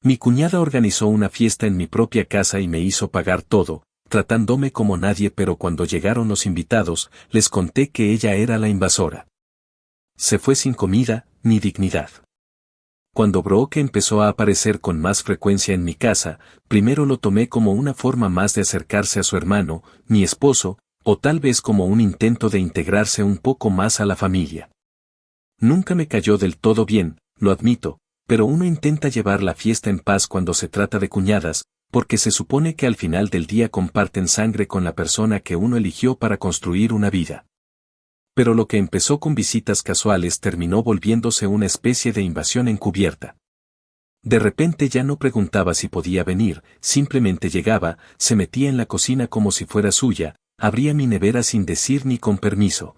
Mi cuñada organizó una fiesta en mi propia casa y me hizo pagar todo, tratándome como nadie, pero cuando llegaron los invitados, les conté que ella era la invasora. Se fue sin comida, ni dignidad. Cuando Brooke empezó a aparecer con más frecuencia en mi casa, primero lo tomé como una forma más de acercarse a su hermano, mi esposo, o tal vez como un intento de integrarse un poco más a la familia. Nunca me cayó del todo bien, lo admito, pero uno intenta llevar la fiesta en paz cuando se trata de cuñadas, porque se supone que al final del día comparten sangre con la persona que uno eligió para construir una vida. Pero lo que empezó con visitas casuales terminó volviéndose una especie de invasión encubierta. De repente ya no preguntaba si podía venir, simplemente llegaba, se metía en la cocina como si fuera suya, abría mi nevera sin decir ni con permiso.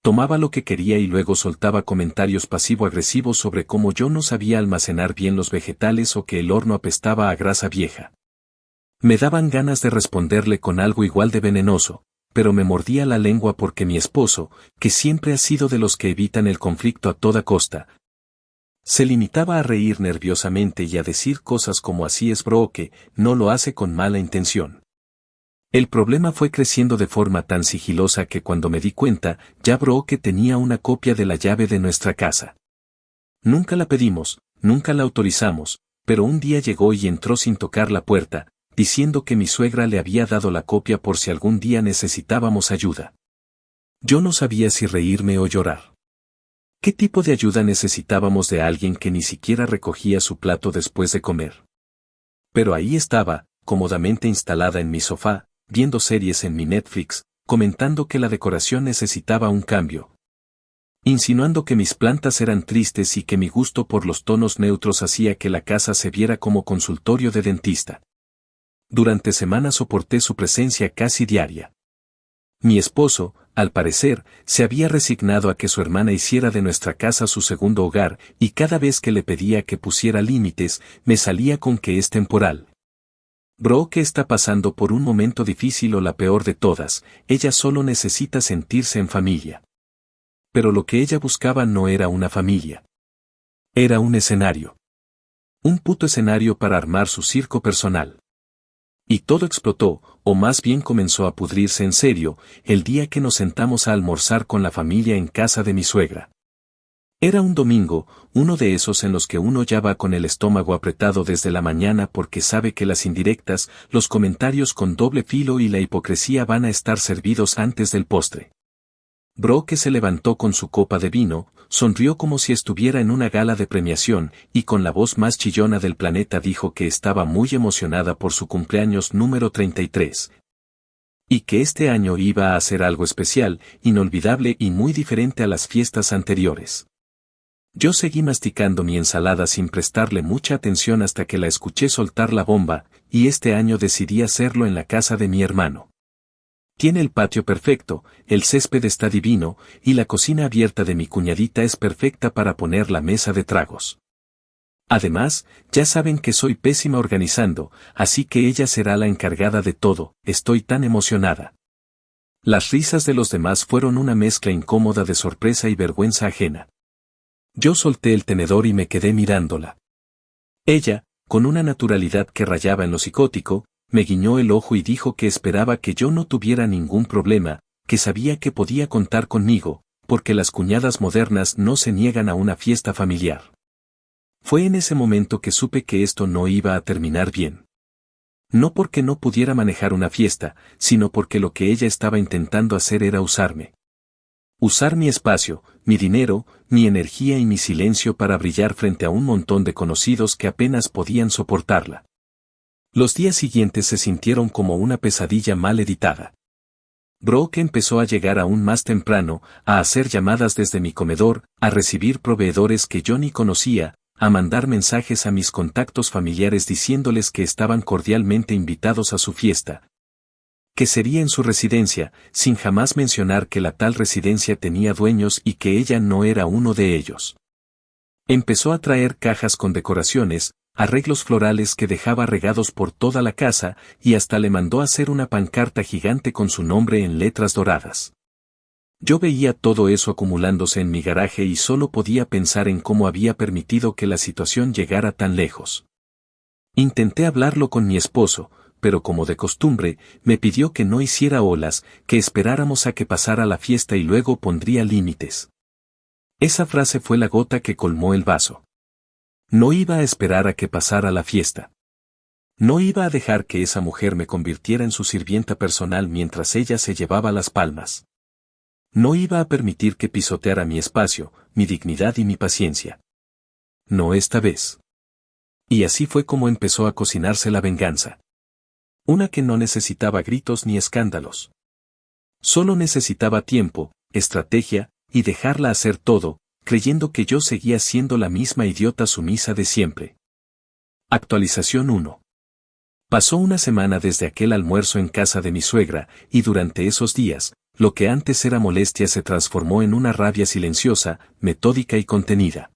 Tomaba lo que quería y luego soltaba comentarios pasivo-agresivos sobre cómo yo no sabía almacenar bien los vegetales o que el horno apestaba a grasa vieja. Me daban ganas de responderle con algo igual de venenoso, pero me mordía la lengua porque mi esposo, que siempre ha sido de los que evitan el conflicto a toda costa, se limitaba a reír nerviosamente y a decir cosas como así es Brooke, no lo hace con mala intención. El problema fue creciendo de forma tan sigilosa que cuando me di cuenta, ya Brooke tenía una copia de la llave de nuestra casa. Nunca la pedimos, nunca la autorizamos, pero un día llegó y entró sin tocar la puerta, diciendo que mi suegra le había dado la copia por si algún día necesitábamos ayuda. Yo no sabía si reírme o llorar. ¿Qué tipo de ayuda necesitábamos de alguien que ni siquiera recogía su plato después de comer? Pero ahí estaba, cómodamente instalada en mi sofá, viendo series en mi Netflix, comentando que la decoración necesitaba un cambio. Insinuando que mis plantas eran tristes y que mi gusto por los tonos neutros hacía que la casa se viera como consultorio de dentista. Durante semanas soporté su presencia casi diaria. Mi esposo, al parecer, se había resignado a que su hermana hiciera de nuestra casa su segundo hogar, y cada vez que le pedía que pusiera límites, me salía con que es temporal. Brooke está pasando por un momento difícil o la peor de todas, ella solo necesita sentirse en familia. Pero lo que ella buscaba no era una familia. Era un escenario. Un puto escenario para armar su circo personal. Y todo explotó, o más bien comenzó a pudrirse en serio, el día que nos sentamos a almorzar con la familia en casa de mi suegra. Era un domingo, uno de esos en los que uno ya va con el estómago apretado desde la mañana porque sabe que las indirectas, los comentarios con doble filo y la hipocresía van a estar servidos antes del postre. Brooke se levantó con su copa de vino, sonrió como si estuviera en una gala de premiación, y con la voz más chillona del planeta dijo que estaba muy emocionada por su cumpleaños número 33. Y que este año iba a hacer algo especial, inolvidable y muy diferente a las fiestas anteriores. Yo seguí masticando mi ensalada sin prestarle mucha atención hasta que la escuché soltar la bomba, y este año decidí hacerlo en la casa de mi hermano. Tiene el patio perfecto, el césped está divino, y la cocina abierta de mi cuñadita es perfecta para poner la mesa de tragos. Además, ya saben que soy pésima organizando, así que ella será la encargada de todo, estoy tan emocionada. Las risas de los demás fueron una mezcla incómoda de sorpresa y vergüenza ajena. Yo solté el tenedor y me quedé mirándola. Ella, con una naturalidad que rayaba en lo psicótico, me guiñó el ojo y dijo que esperaba que yo no tuviera ningún problema, que sabía que podía contar conmigo, porque las cuñadas modernas no se niegan a una fiesta familiar. Fue en ese momento que supe que esto no iba a terminar bien. No porque no pudiera manejar una fiesta, sino porque lo que ella estaba intentando hacer era usarme. Usar mi espacio, mi dinero, mi energía y mi silencio para brillar frente a un montón de conocidos que apenas podían soportarla. Los días siguientes se sintieron como una pesadilla mal editada. Brooke empezó a llegar aún más temprano, a hacer llamadas desde mi comedor, a recibir proveedores que yo ni conocía, a mandar mensajes a mis contactos familiares diciéndoles que estaban cordialmente invitados a su fiesta, que sería en su residencia, sin jamás mencionar que la tal residencia tenía dueños y que ella no era uno de ellos. Empezó a traer cajas con decoraciones, arreglos florales que dejaba regados por toda la casa, y hasta le mandó hacer una pancarta gigante con su nombre en letras doradas. Yo veía todo eso acumulándose en mi garaje y solo podía pensar en cómo había permitido que la situación llegara tan lejos. Intenté hablarlo con mi esposo, pero como de costumbre, me pidió que no hiciera olas, que esperáramos a que pasara la fiesta y luego pondría límites. Esa frase fue la gota que colmó el vaso. No iba a esperar a que pasara la fiesta. No iba a dejar que esa mujer me convirtiera en su sirvienta personal mientras ella se llevaba las palmas. No iba a permitir que pisoteara mi espacio, mi dignidad y mi paciencia. No esta vez. Y así fue como empezó a cocinarse la venganza. Una que no necesitaba gritos ni escándalos. Solo necesitaba tiempo, estrategia, y dejarla hacer todo, creyendo que yo seguía siendo la misma idiota sumisa de siempre. Actualización 1. Pasó una semana desde aquel almuerzo en casa de mi suegra, y durante esos días, lo que antes era molestia se transformó en una rabia silenciosa, metódica y contenida.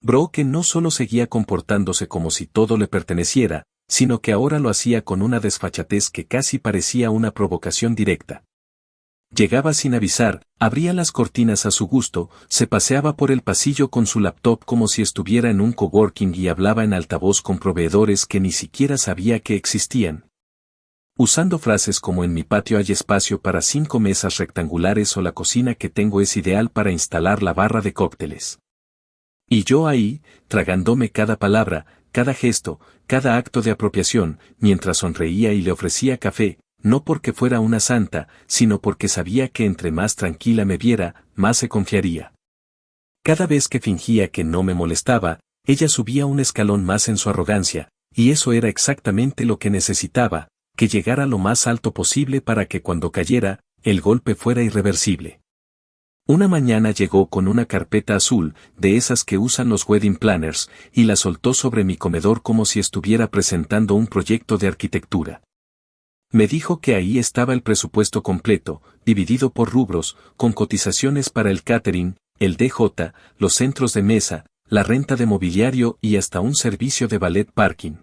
Brooke no solo seguía comportándose como si todo le perteneciera, sino que ahora lo hacía con una desfachatez que casi parecía una provocación directa. Llegaba sin avisar, abría las cortinas a su gusto, se paseaba por el pasillo con su laptop como si estuviera en un coworking y hablaba en altavoz con proveedores que ni siquiera sabía que existían. Usando frases como en mi patio hay espacio para 5 mesas rectangulares o la cocina que tengo es ideal para instalar la barra de cócteles. Y yo ahí, tragándome cada palabra, cada gesto, cada acto de apropiación, mientras sonreía y le ofrecía café, no porque fuera una santa, sino porque sabía que entre más tranquila me viera, más se confiaría. Cada vez que fingía que no me molestaba, ella subía un escalón más en su arrogancia, y eso era exactamente lo que necesitaba, que llegara lo más alto posible para que cuando cayera, el golpe fuera irreversible. Una mañana llegó con una carpeta azul, de esas que usan los wedding planners, y la soltó sobre mi comedor como si estuviera presentando un proyecto de arquitectura. Me dijo que ahí estaba el presupuesto completo, dividido por rubros, con cotizaciones para el catering, el DJ, los centros de mesa, la renta de mobiliario y hasta un servicio de valet parking.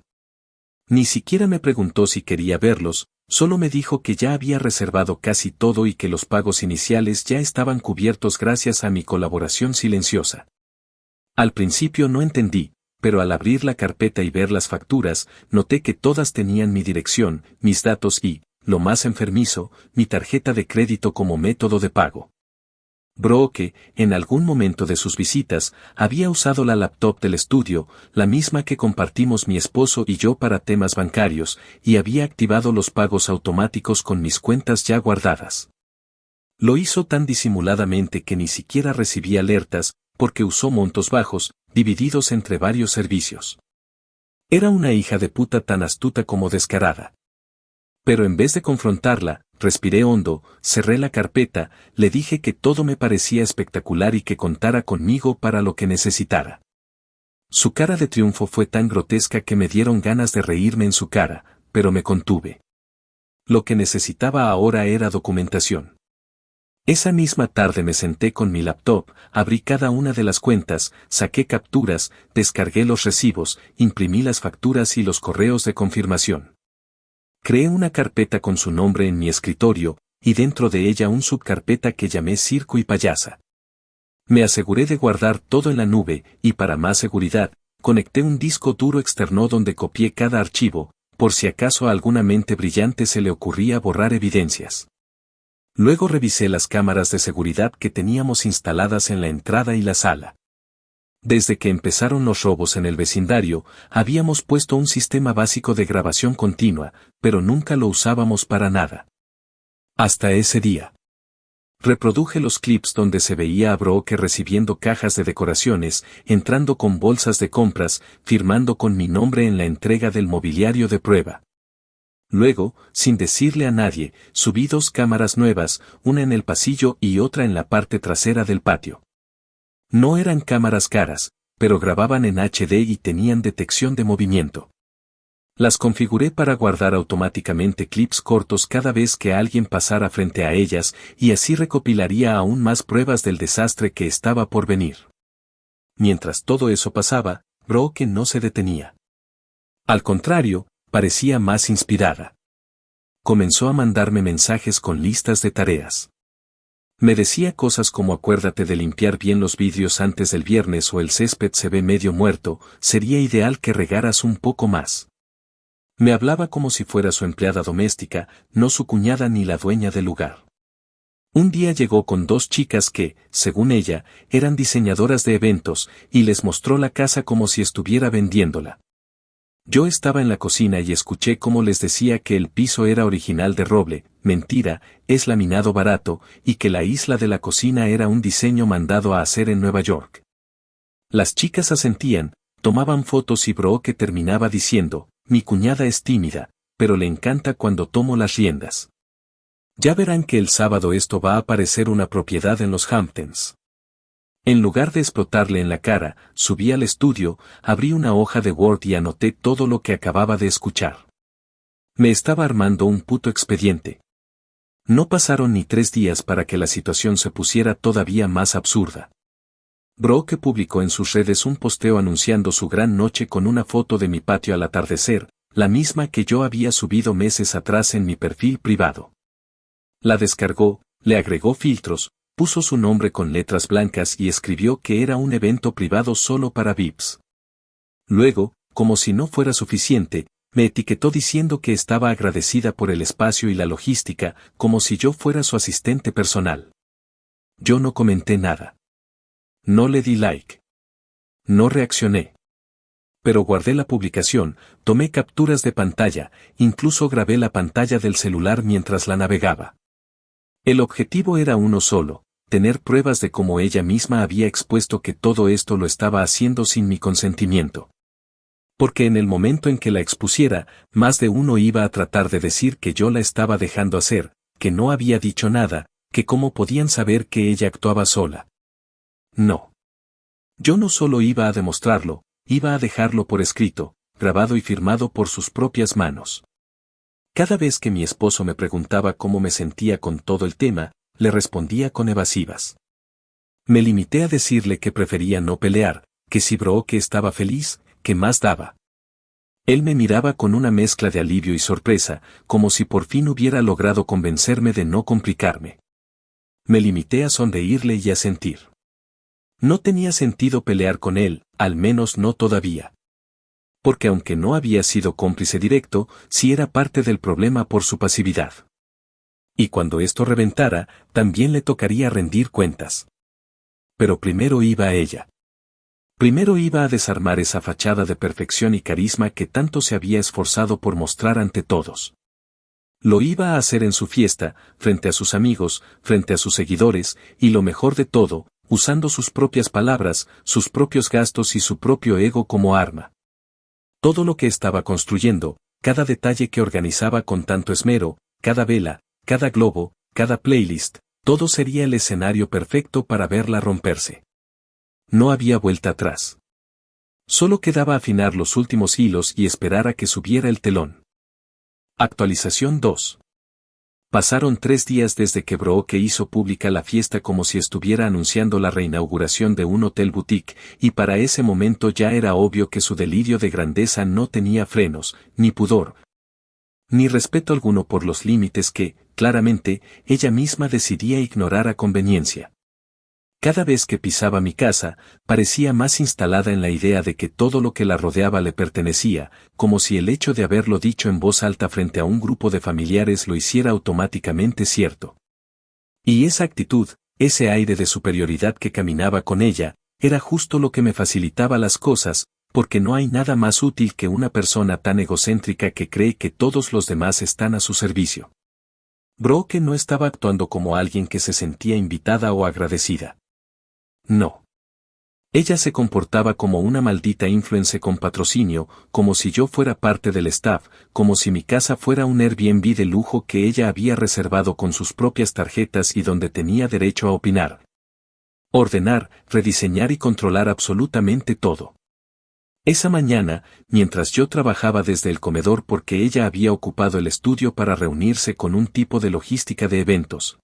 Ni siquiera me preguntó si quería verlos, solo me dijo que ya había reservado casi todo y que los pagos iniciales ya estaban cubiertos gracias a mi colaboración silenciosa. Al principio no entendí, pero al abrir la carpeta y ver las facturas, noté que todas tenían mi dirección, mis datos y, lo más enfermizo, mi tarjeta de crédito como método de pago. Brooke, en algún momento de sus visitas, había usado la laptop del estudio, la misma que compartimos mi esposo y yo para temas bancarios, y había activado los pagos automáticos con mis cuentas ya guardadas. Lo hizo tan disimuladamente que ni siquiera recibí alertas, porque usó montos bajos, divididos entre varios servicios. Era una hija de puta tan astuta como descarada. Pero en vez de confrontarla, respiré hondo, cerré la carpeta, le dije que todo me parecía espectacular y que contara conmigo para lo que necesitara. Su cara de triunfo fue tan grotesca que me dieron ganas de reírme en su cara, pero me contuve. Lo que necesitaba ahora era documentación. Esa misma tarde me senté con mi laptop, abrí cada una de las cuentas, saqué capturas, descargué los recibos, imprimí las facturas y los correos de confirmación. Creé una carpeta con su nombre en mi escritorio, y dentro de ella un subcarpeta que llamé Circo y Payasa. Me aseguré de guardar todo en la nube, y para más seguridad, conecté un disco duro externo donde copié cada archivo, por si acaso a alguna mente brillante se le ocurría borrar evidencias. Luego revisé las cámaras de seguridad que teníamos instaladas en la entrada y la sala. Desde que empezaron los robos en el vecindario, habíamos puesto un sistema básico de grabación continua, pero nunca lo usábamos para nada. Hasta ese día. Reproduje los clips donde se veía a Brooke recibiendo cajas de decoraciones, entrando con bolsas de compras, firmando con mi nombre en la entrega del mobiliario de prueba. Luego, sin decirle a nadie, subí 2 cámaras nuevas, una en el pasillo y otra en la parte trasera del patio. No eran cámaras caras, pero grababan en HD y tenían detección de movimiento. Las configuré para guardar automáticamente clips cortos cada vez que alguien pasara frente a ellas, y así recopilaría aún más pruebas del desastre que estaba por venir. Mientras todo eso pasaba, Brooke no se detenía. Al contrario, parecía más inspirada. Comenzó a mandarme mensajes con listas de tareas. Me decía cosas como acuérdate de limpiar bien los vidrios antes del viernes o el césped se ve medio muerto, sería ideal que regaras un poco más. Me hablaba como si fuera su empleada doméstica, no su cuñada ni la dueña del lugar. Un día llegó con dos chicas que, según ella, eran diseñadoras de eventos, y les mostró la casa como si estuviera vendiéndola. Yo estaba en la cocina y escuché cómo les decía que el piso era original de roble, mentira, es laminado barato, y que la isla de la cocina era un diseño mandado a hacer en Nueva York. Las chicas asentían, tomaban fotos y Brooke terminaba diciendo, mi cuñada es tímida, pero le encanta cuando tomo las riendas. Ya verán que el sábado esto va a parecer una propiedad en los Hamptons. En lugar de explotarle en la cara, subí al estudio, abrí una hoja de Word y anoté todo lo que acababa de escuchar. Me estaba armando un puto expediente. No pasaron ni 3 días para que la situación se pusiera todavía más absurda. Brooke publicó en sus redes un posteo anunciando su gran noche con una foto de mi patio al atardecer, la misma que yo había subido meses atrás en mi perfil privado. La descargó, le agregó filtros, puso su nombre con letras blancas y escribió que era un evento privado solo para VIPs. Luego, como si no fuera suficiente, me etiquetó diciendo que estaba agradecida por el espacio y la logística, como si yo fuera su asistente personal. Yo no comenté nada. No le di like. No reaccioné. Pero guardé la publicación, tomé capturas de pantalla, incluso grabé la pantalla del celular mientras la navegaba. El objetivo era uno solo, tener pruebas de cómo ella misma había expuesto que todo esto lo estaba haciendo sin mi consentimiento. Porque en el momento en que la expusiera, más de uno iba a tratar de decir que yo la estaba dejando hacer, que no había dicho nada, que cómo podían saber que ella actuaba sola. No. Yo no solo iba a demostrarlo, iba a dejarlo por escrito, grabado y firmado por sus propias manos. Cada vez que mi esposo me preguntaba cómo me sentía con todo el tema, le respondía con evasivas. Me limité a decirle que prefería no pelear, que si Brooke estaba feliz, ¿qué más daba? Él me miraba con una mezcla de alivio y sorpresa, como si por fin hubiera logrado convencerme de no complicarme. Me limité a sonreírle y a sentir. No tenía sentido pelear con él, al menos no todavía. Porque aunque no había sido cómplice directo, sí era parte del problema por su pasividad. Y cuando esto reventara, también le tocaría rendir cuentas. Pero primero iba a ella. Primero iba a desarmar esa fachada de perfección y carisma que tanto se había esforzado por mostrar ante todos. Lo iba a hacer en su fiesta, frente a sus amigos, frente a sus seguidores, y lo mejor de todo, usando sus propias palabras, sus propios gastos y su propio ego como arma. Todo lo que estaba construyendo, cada detalle que organizaba con tanto esmero, cada vela, cada globo, cada playlist, todo sería el escenario perfecto para verla romperse. No había vuelta atrás. Solo quedaba afinar los últimos hilos y esperar a que subiera el telón. Actualización 2. Pasaron 3 días desde que Brooke hizo pública la fiesta como si estuviera anunciando la reinauguración de un hotel boutique, y para ese momento ya era obvio que su delirio de grandeza no tenía frenos, ni pudor, ni respeto alguno por los límites que, claramente, ella misma decidía ignorar a conveniencia. Cada vez que pisaba mi casa, parecía más instalada en la idea de que todo lo que la rodeaba le pertenecía, como si el hecho de haberlo dicho en voz alta frente a un grupo de familiares lo hiciera automáticamente cierto. Y esa actitud, ese aire de superioridad que caminaba con ella, era justo lo que me facilitaba las cosas, porque no hay nada más útil que una persona tan egocéntrica que cree que todos los demás están a su servicio. Brooke no estaba actuando como alguien que se sentía invitada o agradecida. No. Ella se comportaba como una maldita influencer con patrocinio, como si yo fuera parte del staff, como si mi casa fuera un Airbnb de lujo que ella había reservado con sus propias tarjetas y donde tenía derecho a opinar. Ordenar, rediseñar y controlar absolutamente todo. Esa mañana, mientras yo trabajaba desde el comedor porque ella había ocupado el estudio para reunirse con un tipo de logística de eventos,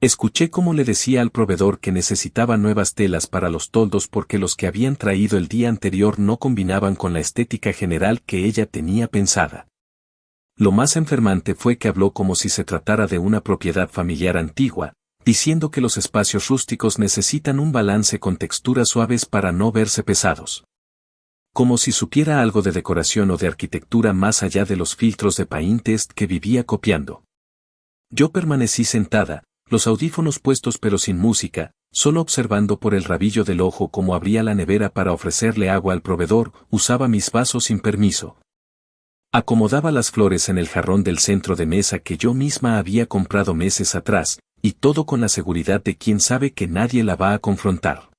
escuché cómo le decía al proveedor que necesitaba nuevas telas para los toldos porque los que habían traído el día anterior no combinaban con la estética general que ella tenía pensada. Lo más enfermante fue que habló como si se tratara de una propiedad familiar antigua, diciendo que los espacios rústicos necesitan un balance con texturas suaves para no verse pesados. Como si supiera algo de decoración o de arquitectura más allá de los filtros de Pinterest que vivía copiando. Yo permanecí sentada, los audífonos puestos pero sin música, solo observando por el rabillo del ojo cómo abría la nevera para ofrecerle agua al proveedor, usaba mis vasos sin permiso. Acomodaba las flores en el jarrón del centro de mesa que yo misma había comprado meses atrás, y todo con la seguridad de quien sabe que nadie la va a confrontar.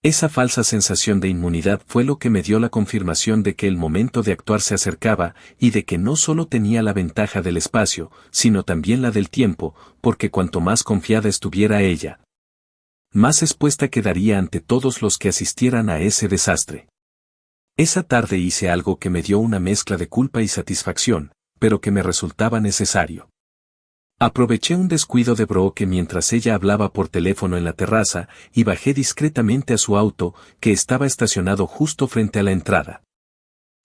Esa falsa sensación de inmunidad fue lo que me dio la confirmación de que el momento de actuar se acercaba y de que no solo tenía la ventaja del espacio, sino también la del tiempo, porque cuanto más confiada estuviera ella, más expuesta quedaría ante todos los que asistieran a ese desastre. Esa tarde hice algo que me dio una mezcla de culpa y satisfacción, pero que me resultaba necesario. Aproveché un descuido de Brooke mientras ella hablaba por teléfono en la terraza y bajé discretamente a su auto, que estaba estacionado justo frente a la entrada.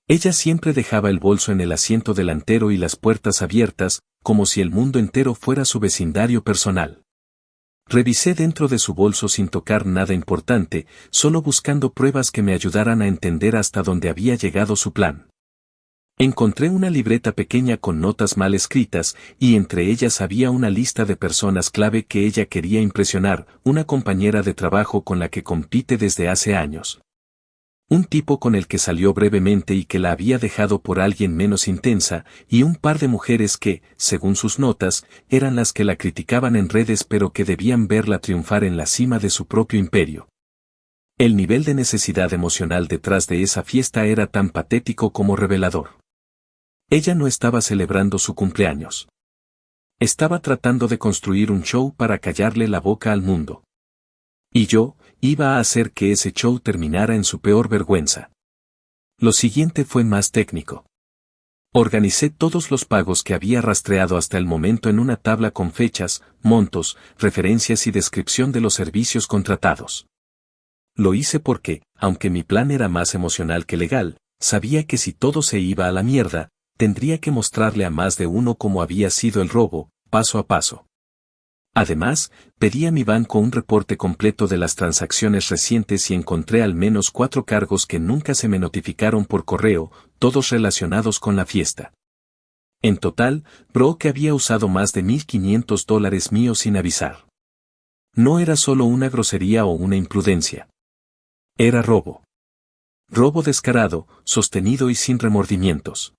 Ella siempre dejaba el bolso en el asiento delantero y las puertas abiertas, como si el mundo entero fuera su vecindario personal. Revisé dentro de su bolso sin tocar nada importante, solo buscando pruebas que me ayudaran a entender hasta dónde había llegado su plan. Encontré una libreta pequeña con notas mal escritas, y entre ellas había una lista de personas clave que ella quería impresionar, una compañera de trabajo con la que compite desde hace años. Un tipo con el que salió brevemente y que la había dejado por alguien menos intensa, y un par de mujeres que, según sus notas, eran las que la criticaban en redes pero que debían verla triunfar en la cima de su propio imperio. El nivel de necesidad emocional detrás de esa fiesta era tan patético como revelador. Ella no estaba celebrando su cumpleaños. Estaba tratando de construir un show para callarle la boca al mundo. Y yo, iba a hacer que ese show terminara en su peor vergüenza. Lo siguiente fue más técnico. Organicé todos los pagos que había rastreado hasta el momento en una tabla con fechas, montos, referencias y descripción de los servicios contratados. Lo hice porque, aunque mi plan era más emocional que legal, sabía que si todo se iba a la mierda, tendría que mostrarle a más de uno cómo había sido el robo, paso a paso. Además, pedí a mi banco un reporte completo de las transacciones recientes y encontré al menos 4 cargos que nunca se me notificaron por correo, todos relacionados con la fiesta. En total, Brooke había usado más de $1,500 míos sin avisar. No era solo una grosería o una imprudencia. Era robo. Robo descarado, sostenido y sin remordimientos.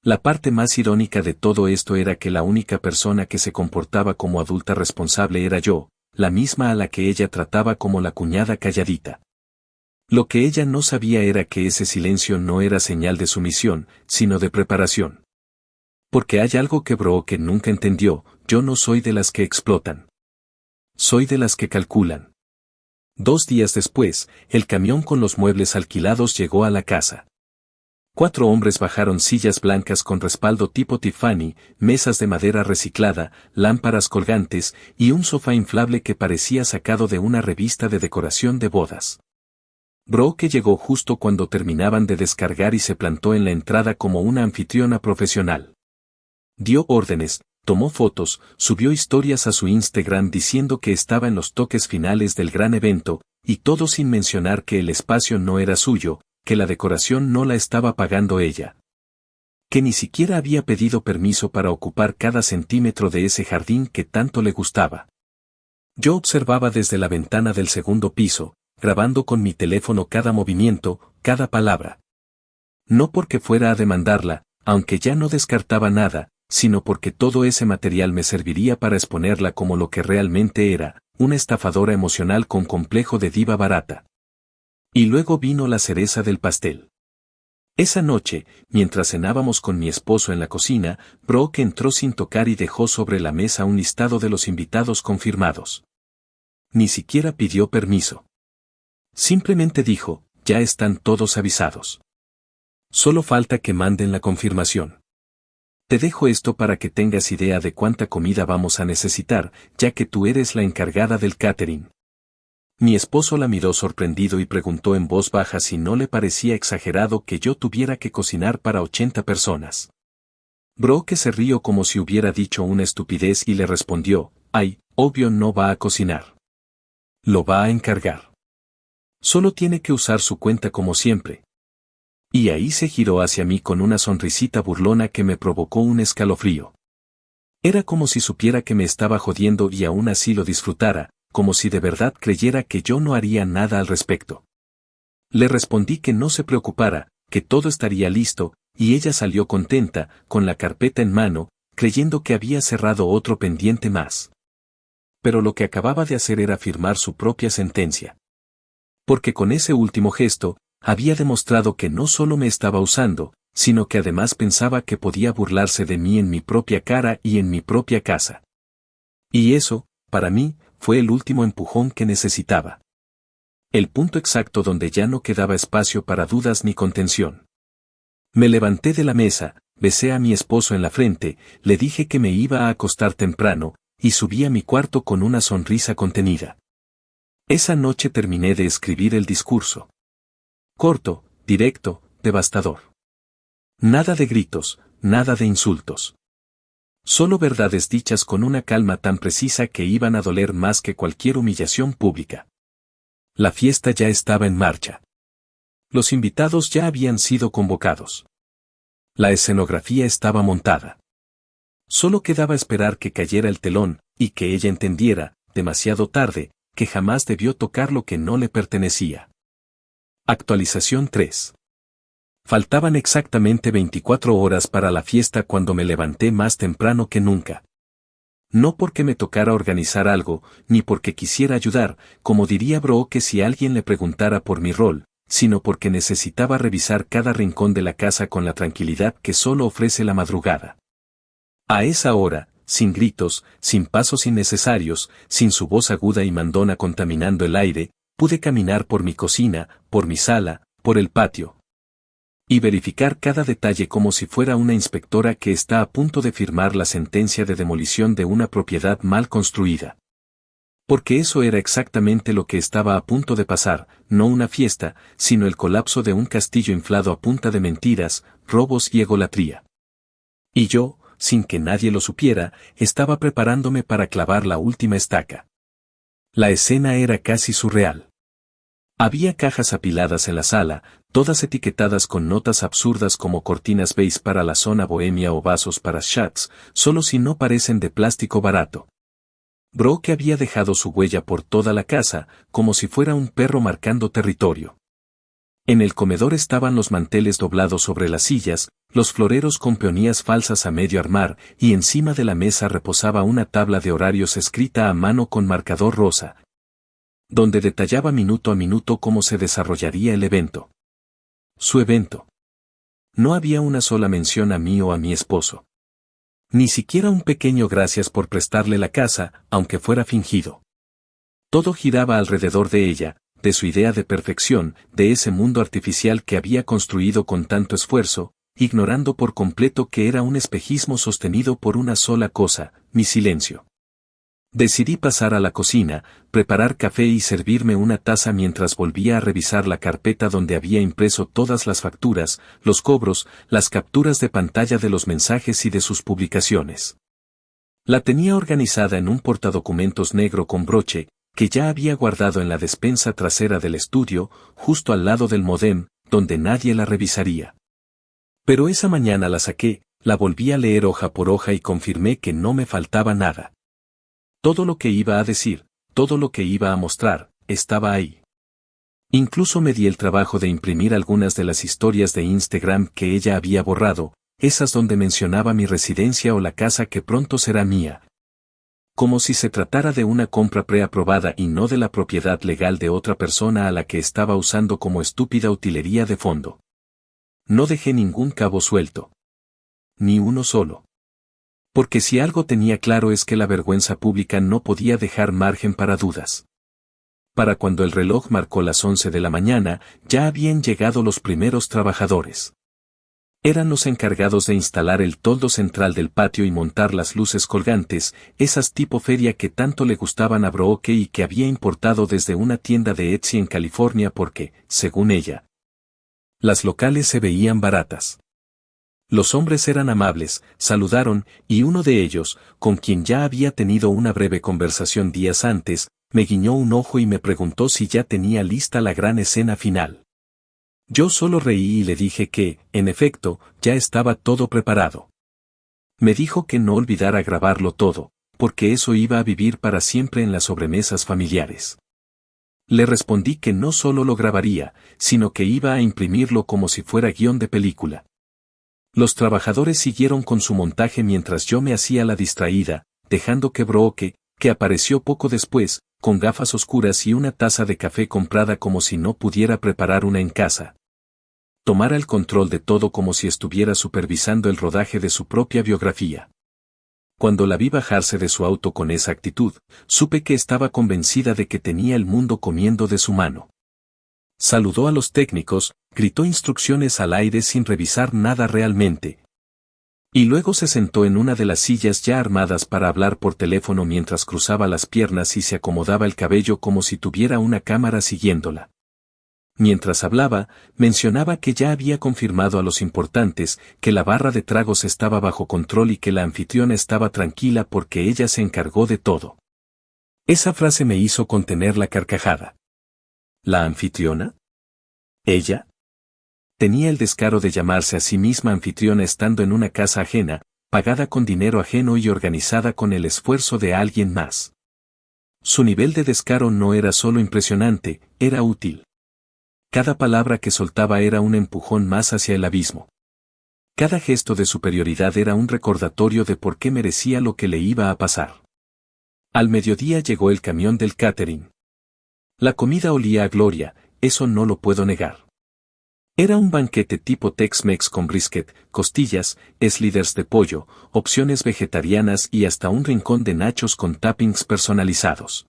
La parte más irónica de todo esto era que la única persona que se comportaba como adulta responsable era yo, la misma a la que ella trataba como la cuñada calladita. Lo que ella no sabía era que ese silencio no era señal de sumisión, sino de preparación. Porque hay algo que Brooke nunca entendió, yo no soy de las que explotan. Soy de las que calculan. 2 días después, el camión con los muebles alquilados llegó a la casa. 4 hombres bajaron sillas blancas con respaldo tipo Tiffany, mesas de madera reciclada, lámparas colgantes y un sofá inflable que parecía sacado de una revista de decoración de bodas. Brooke llegó justo cuando terminaban de descargar y se plantó en la entrada como una anfitriona profesional. Dio órdenes, tomó fotos, subió historias a su Instagram diciendo que estaba en los toques finales del gran evento, y todo sin mencionar que el espacio no era suyo, que la decoración no la estaba pagando ella. Que ni siquiera había pedido permiso para ocupar cada centímetro de ese jardín que tanto le gustaba. Yo observaba desde la ventana del segundo piso, grabando con mi teléfono cada movimiento, cada palabra. No porque fuera a demandarla, aunque ya no descartaba nada, sino porque todo ese material me serviría para exponerla como lo que realmente era, una estafadora emocional con complejo de diva barata. Y luego vino la cereza del pastel. Esa noche, mientras cenábamos con mi esposo en la cocina, Brooke entró sin tocar y dejó sobre la mesa un listado de los invitados confirmados. Ni siquiera pidió permiso. Simplemente dijo, ya están todos avisados. Solo falta que manden la confirmación. Te dejo esto para que tengas idea de cuánta comida vamos a necesitar, ya que tú eres la encargada del catering. Mi esposo la miró sorprendido y preguntó en voz baja si no le parecía exagerado que yo tuviera que cocinar para 80 personas. Brooke se rió como si hubiera dicho una estupidez y le respondió, ay, Obvio no va a cocinar. Lo va a encargar. Solo tiene que usar su cuenta como siempre. Y ahí se giró hacia mí con una sonrisita burlona que me provocó un escalofrío. Era como si supiera que me estaba jodiendo y aún así lo disfrutara, como si de verdad creyera que yo no haría nada al respecto. Le respondí que no se preocupara, que todo estaría listo, y ella salió contenta, con la carpeta en mano, creyendo que había cerrado otro pendiente más. Pero lo que acababa de hacer era firmar su propia sentencia. Porque con ese último gesto, había demostrado que no solo me estaba usando, sino que además pensaba que podía burlarse de mí en mi propia cara y en mi propia casa. Y eso, para mí, fue el último empujón que necesitaba. El punto exacto donde ya no quedaba espacio para dudas ni contención. Me levanté de la mesa, besé a mi esposo en la frente, le dije que me iba a acostar temprano, y subí a mi cuarto con una sonrisa contenida. Esa noche terminé de escribir el discurso. Corto, directo, devastador. Nada de gritos, nada de insultos. Solo verdades dichas con una calma tan precisa que iban a doler más que cualquier humillación pública. La fiesta ya estaba en marcha. Los invitados ya habían sido convocados. La escenografía estaba montada. Solo quedaba esperar que cayera el telón, y que ella entendiera, demasiado tarde, que jamás debió tocar lo que no le pertenecía. Actualización 3. Faltaban exactamente 24 horas para la fiesta cuando me levanté más temprano que nunca. No porque me tocara organizar algo, ni porque quisiera ayudar, como diría Bro que si alguien le preguntara por mi rol, sino porque necesitaba revisar cada rincón de la casa con la tranquilidad que solo ofrece la madrugada. A esa hora, sin gritos, sin pasos innecesarios, sin su voz aguda y mandona contaminando el aire, pude caminar por mi cocina, por mi sala, por el patio. Y verificar cada detalle como si fuera una inspectora que está a punto de firmar la sentencia de demolición de una propiedad mal construida. Porque eso era exactamente lo que estaba a punto de pasar, no una fiesta, sino el colapso de un castillo inflado a punta de mentiras, robos y egolatría. Y yo, sin que nadie lo supiera, estaba preparándome para clavar la última estaca. La escena era casi surreal. Había cajas apiladas en la sala, todas etiquetadas con notas absurdas como cortinas beige para la zona bohemia o vasos para shots, solo si no parecen de plástico barato. Bro que había dejado su huella por toda la casa, como si fuera un perro marcando territorio. En el comedor estaban los manteles doblados sobre las sillas, los floreros con peonías falsas a medio armar, y encima de la mesa reposaba una tabla de horarios escrita a mano con marcador rosa, donde detallaba minuto a minuto cómo se desarrollaría el evento. Su evento. No había una sola mención a mí o a mi esposo. Ni siquiera un pequeño gracias por prestarle la casa, aunque fuera fingido. Todo giraba alrededor de ella, de su idea de perfección, de ese mundo artificial que había construido con tanto esfuerzo, ignorando por completo que era un espejismo sostenido por una sola cosa, mi silencio. Decidí pasar a la cocina, preparar café y servirme una taza mientras volvía a revisar la carpeta donde había impreso todas las facturas, los cobros, las capturas de pantalla de los mensajes y de sus publicaciones. La tenía organizada en un portadocumentos negro con broche, que ya había guardado en la despensa trasera del estudio, justo al lado del módem, donde nadie la revisaría. Pero esa mañana la saqué, la volví a leer hoja por hoja y confirmé que no me faltaba nada. Todo lo que iba a decir, todo lo que iba a mostrar, estaba ahí. Incluso me di el trabajo de imprimir algunas de las historias de Instagram que ella había borrado, esas donde mencionaba mi residencia o la casa que pronto será mía. Como si se tratara de una compra preaprobada y no de la propiedad legal de otra persona a la que estaba usando como estúpida utilería de fondo. No dejé ningún cabo suelto. Ni uno solo. Porque si algo tenía claro es que la vergüenza pública no podía dejar margen para dudas. Para cuando el reloj marcó las 11 de la mañana, ya habían llegado los primeros trabajadores. Eran los encargados de instalar el toldo central del patio y montar las luces colgantes, esas tipo feria que tanto le gustaban a Brooke y que había importado desde una tienda de Etsy en California porque, según ella, las locales se veían baratas. Los hombres eran amables, saludaron, y uno de ellos, con quien ya había tenido una breve conversación días antes, me guiñó un ojo y me preguntó si ya tenía lista la gran escena final. Yo solo reí y le dije que, en efecto, ya estaba todo preparado. Me dijo que no olvidara grabarlo todo, porque eso iba a vivir para siempre en las sobremesas familiares. Le respondí que no solo lo grabaría, sino que iba a imprimirlo como si fuera guión de película. Los trabajadores siguieron con su montaje mientras yo me hacía la distraída, dejando que Brooke, que apareció poco después, con gafas oscuras y una taza de café comprada como si no pudiera preparar una en casa, tomara el control de todo como si estuviera supervisando el rodaje de su propia biografía. Cuando la vi bajarse de su auto con esa actitud, supe que estaba convencida de que tenía el mundo comiendo de su mano. Saludó a los técnicos, gritó instrucciones al aire sin revisar nada realmente. Y luego se sentó en una de las sillas ya armadas para hablar por teléfono mientras cruzaba las piernas y se acomodaba el cabello como si tuviera una cámara siguiéndola. Mientras hablaba, mencionaba que ya había confirmado a los importantes que la barra de tragos estaba bajo control y que la anfitriona estaba tranquila porque ella se encargó de todo. Esa frase me hizo contener la carcajada. ¿La anfitriona? ¿Ella? Tenía el descaro de llamarse a sí misma anfitriona estando en una casa ajena, pagada con dinero ajeno y organizada con el esfuerzo de alguien más. Su nivel de descaro no era solo impresionante, era útil. Cada palabra que soltaba era un empujón más hacia el abismo. Cada gesto de superioridad era un recordatorio de por qué merecía lo que le iba a pasar. Al mediodía llegó el camión del catering. La comida olía a gloria, eso no lo puedo negar. Era un banquete tipo Tex-Mex con brisket, costillas, sliders de pollo, opciones vegetarianas y hasta un rincón de nachos con toppings personalizados.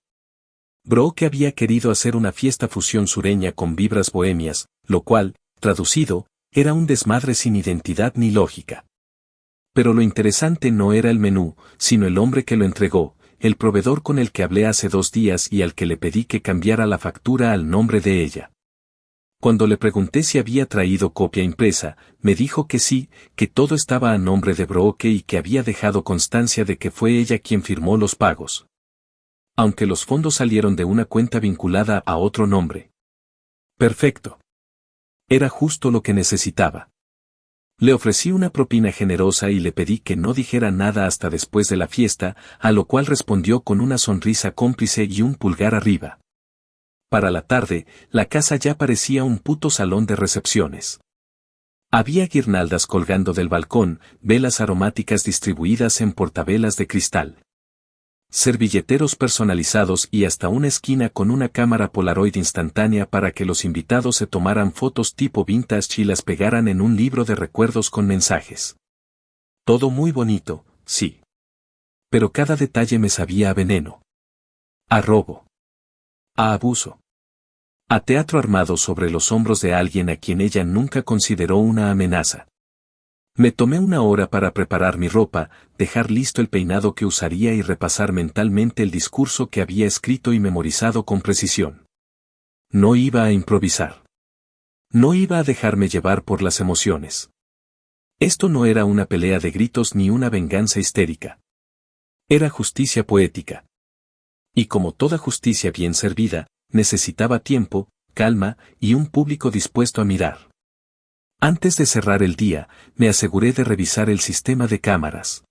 Brooke había querido hacer una fiesta fusión sureña con vibras bohemias, lo cual, traducido, era un desmadre sin identidad ni lógica. Pero lo interesante no era el menú, sino el hombre que lo entregó, el proveedor con el que hablé hace 2 días y al que le pedí que cambiara la factura al nombre de ella. Cuando le pregunté si había traído copia impresa, me dijo que sí, que todo estaba a nombre de Brooke y que había dejado constancia de que fue ella quien firmó los pagos. Aunque los fondos salieron de una cuenta vinculada a otro nombre. Perfecto. Era justo lo que necesitaba. Le ofrecí una propina generosa y le pedí que no dijera nada hasta después de la fiesta, a lo cual respondió con una sonrisa cómplice y un pulgar arriba. Para la tarde, la casa ya parecía un puto salón de recepciones. Había guirnaldas colgando del balcón, velas aromáticas distribuidas en portavelas de cristal, servilleteros personalizados y hasta una esquina con una cámara Polaroid instantánea para que los invitados se tomaran fotos tipo vintage y las pegaran en un libro de recuerdos con mensajes. Todo muy bonito, sí. Pero cada detalle me sabía a veneno. A robo. A abuso. A teatro armado sobre los hombros de alguien a quien ella nunca consideró una amenaza. Me tomé 1 hora para preparar mi ropa, dejar listo el peinado que usaría y repasar mentalmente el discurso que había escrito y memorizado con precisión. No iba a improvisar. No iba a dejarme llevar por las emociones. Esto no era una pelea de gritos ni una venganza histérica. Era justicia poética. Y como toda justicia bien servida, necesitaba tiempo, calma y un público dispuesto a mirar. Antes de cerrar el día, me aseguré de revisar el sistema de cámaras.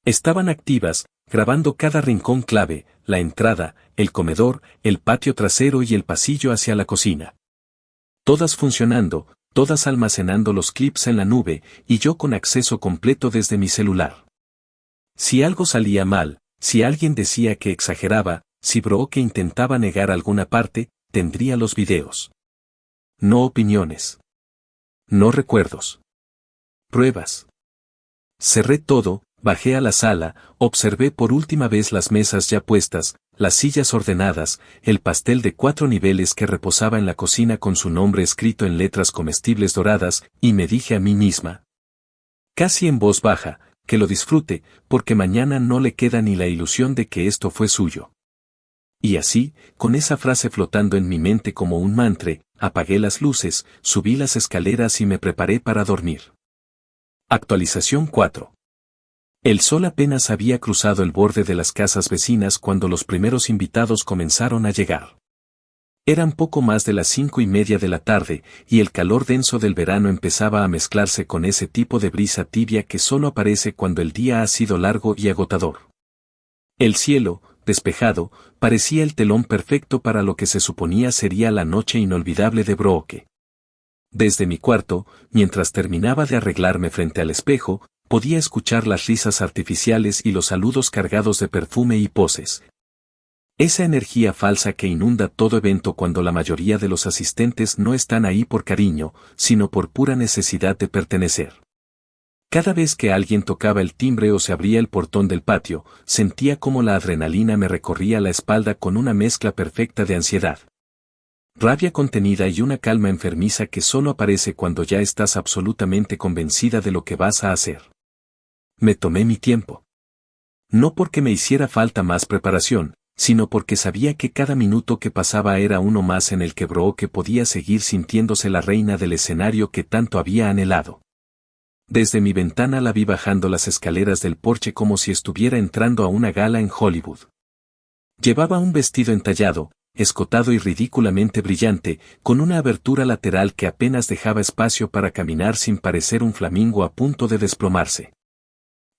Estaban activas, grabando cada rincón clave, la entrada, el comedor, el patio trasero y el pasillo hacia la cocina. Todas funcionando, todas almacenando los clips en la nube, y yo con acceso completo desde mi celular. Si algo salía mal, si alguien decía que exageraba, si Brooke intentaba negar alguna parte, tendría los videos. No opiniones. No recuerdos. Pruebas. Cerré todo, bajé a la sala, observé por última vez las mesas ya puestas, las sillas ordenadas, el pastel de 4 niveles que reposaba en la cocina con su nombre escrito en letras comestibles doradas, y me dije a mí misma, casi en voz baja, que lo disfrute, porque mañana no le queda ni la ilusión de que esto fue suyo. Y así, con esa frase flotando en mi mente como un mantra, apagué las luces, subí las escaleras y me preparé para dormir. Actualización 4. El sol apenas había cruzado el borde de las casas vecinas cuando los primeros invitados comenzaron a llegar. Eran poco más de las 5:30 de la tarde, y el calor denso del verano empezaba a mezclarse con ese tipo de brisa tibia que solo aparece cuando el día ha sido largo y agotador. El cielo, despejado, parecía el telón perfecto para lo que se suponía sería la noche inolvidable de Brooke. Desde mi cuarto, mientras terminaba de arreglarme frente al espejo, podía escuchar las risas artificiales y los saludos cargados de perfume y poses. Esa energía falsa que inunda todo evento cuando la mayoría de los asistentes no están ahí por cariño, sino por pura necesidad de pertenecer. Cada vez que alguien tocaba el timbre o se abría el portón del patio, sentía como la adrenalina me recorría la espalda con una mezcla perfecta de ansiedad, rabia contenida y una calma enfermiza que solo aparece cuando ya estás absolutamente convencida de lo que vas a hacer. Me tomé mi tiempo. No porque me hiciera falta más preparación, sino porque sabía que cada minuto que pasaba era uno más en el que Brooke podía seguir sintiéndose la reina del escenario que tanto había anhelado. Desde mi ventana la vi bajando las escaleras del porche como si estuviera entrando a una gala en Hollywood. Llevaba un vestido entallado, escotado y ridículamente brillante, con una abertura lateral que apenas dejaba espacio para caminar sin parecer un flamingo a punto de desplomarse.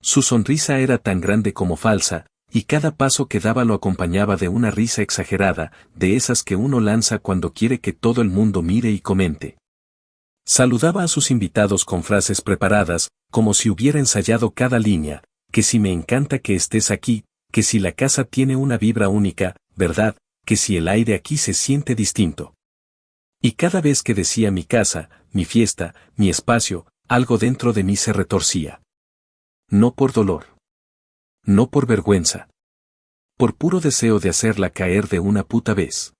Su sonrisa era tan grande como falsa, y cada paso que daba lo acompañaba de una risa exagerada, de esas que uno lanza cuando quiere que todo el mundo mire y comente. Saludaba a sus invitados con frases preparadas, como si hubiera ensayado cada línea, que si me encanta que estés aquí, que si la casa tiene una vibra única, ¿verdad?, que si el aire aquí se siente distinto. Y cada vez que decía mi casa, mi fiesta, mi espacio, algo dentro de mí se retorcía. No por dolor. No por vergüenza. Por puro deseo de hacerla caer de una puta vez.